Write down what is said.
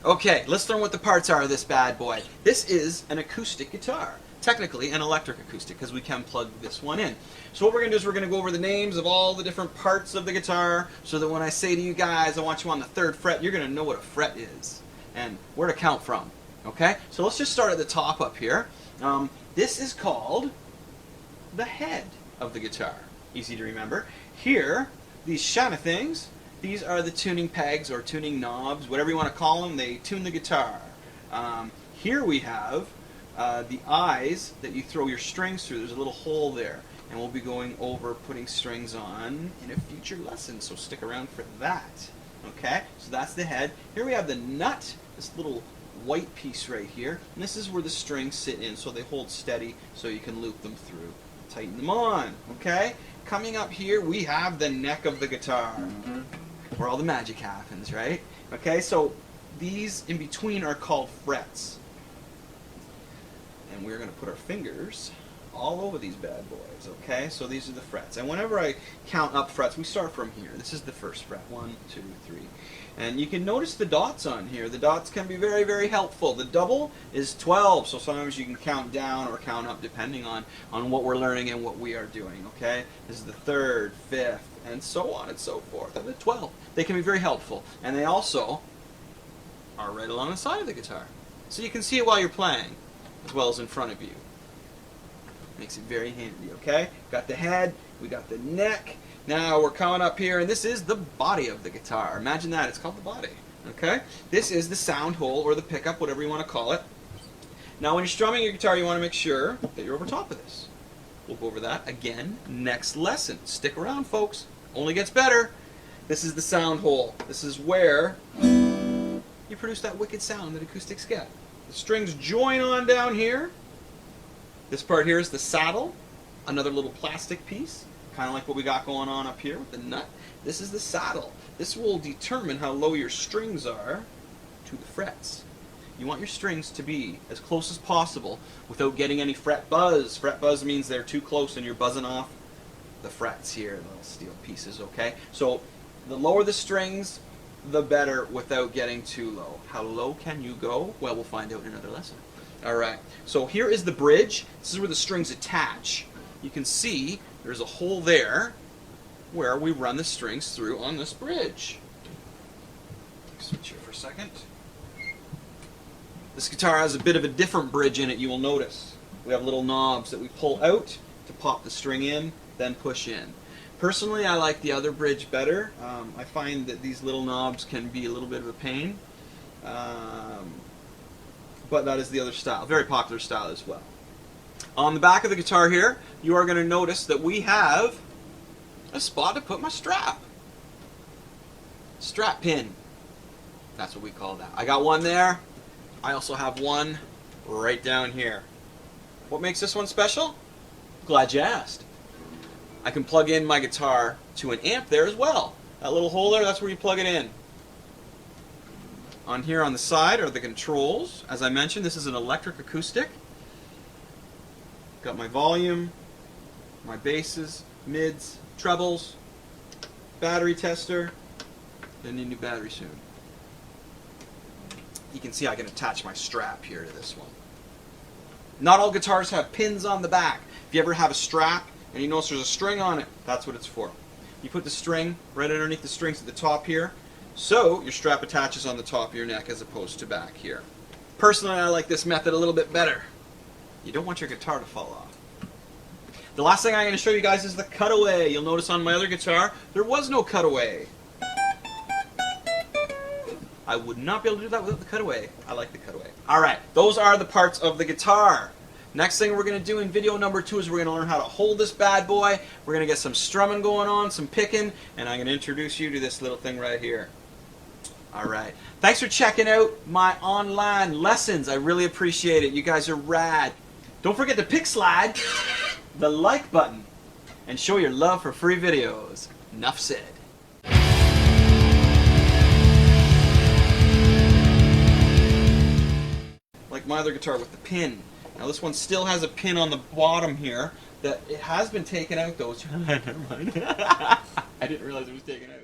Okay, let's learn what the parts are of this bad boy. This is an acoustic guitar. Technically an electric acoustic, because we can plug this one in. So what we're going to do is we're going to go over the names of all the different parts of the guitar, so that when I say to you guys, I want you on the 3rd fret, you're going to know what a fret is and where to count from. Okay? So let's just start at the top up here. This is called the head of the guitar. Easy to remember. Here, these shiny things, these are the tuning pegs or tuning knobs, whatever you want to call them. They tune the guitar. Here we have the eyes that you throw your strings through. There's a little hole there, and we'll be going over putting strings on in a future lesson, so stick around for that. Okay, so that's the head. Here we have the nut, this little white piece right here, and this is where the strings sit in, so they hold steady so you can loop them through. Tighten them on. Okay, coming up here we have the neck of the guitar, where all the magic happens, right? Okay, so these in between are called frets. And we're going to put our fingers all over these bad boys, okay? So these are the frets. And whenever I count up frets, we start from here. This is the 1st fret. 1, 2, 3. And you can notice the dots on here. The dots can be very, very helpful. The double is 12, so sometimes you can count down or count up depending on what we're learning and what we are doing, okay? This is the 3rd, 5th, and so on and so forth. And the 12. They can be very helpful. And they also are right along the side of the guitar. So you can see it while you're playing, as well as in front of you. Makes it very handy, okay? Got the head, we got the neck. Now we're coming up here, and this is the body of the guitar. Imagine that, it's called the body, okay? This is the sound hole, or the pickup, whatever you want to call it. Now when you're strumming your guitar, you want to make sure that you're over top of this. We'll go over that again next lesson. Stick around, folks. Only gets better. This is the sound hole. This is where you produce that wicked sound that acoustics get. The strings join on down here. This part here is the saddle, another little plastic piece, kind of like what we got going on up here with the nut. This is the saddle. This will determine how low your strings are to the frets. You want your strings to be as close as possible without getting any fret buzz. Fret buzz means they're too close and you're buzzing off the frets here, the little steel pieces, okay? So the lower the strings, the better without getting too low. How low can you go? Well, we'll find out in another lesson. Alright, so here is the bridge. This is where the strings attach. You can see there's a hole there where we run the strings through on this bridge. Switch here for a second. This guitar has a bit of a different bridge in it, you will notice. We have little knobs that we pull out to pop the string in, then push in. Personally, I like the other bridge better. I find that these little knobs can be a little bit of a pain. But that is the other style. Very popular style as well. On the back of the guitar here, you are going to notice that we have a spot to put my strap. Strap pin. That's what we call that. I got one there. I also have one right down here. What makes this one special? Glad you asked. I can plug in my guitar to an amp there as well. That little hole there, that's where you plug it in. On here on the side are the controls. As I mentioned, this is an electric acoustic. Got my volume, my basses, mids, trebles, battery tester. Gonna need a new battery soon. You can see I can attach my strap here to this one. Not all guitars have pins on the back. If you ever have a strap and you notice there's a string on it, that's what it's for. You put the string right underneath the strings at the top here, so your strap attaches on the top of your neck as opposed to back here. Personally, I like this method a little bit better. You don't want your guitar to fall off. The last thing I'm going to show you guys is the cutaway. You'll notice on my other guitar, there was no cutaway. I would not be able to do that without the cutaway. I like the cutaway. Alright, those are the parts of the guitar. Next thing we're going to do in video number 2 is we're going to learn how to hold this bad boy. We're going to get some strumming going on, some picking, and I'm going to introduce you to this little thing right here. Alright, thanks for checking out my online lessons. I really appreciate it. You guys are rad. Don't forget to pick slide the like button and show your love for free videos. Enough said. Like my other guitar with the pin. Now this one still has a pin on the bottom here that it has been taken out though. Never mind. I didn't realize it was taken out.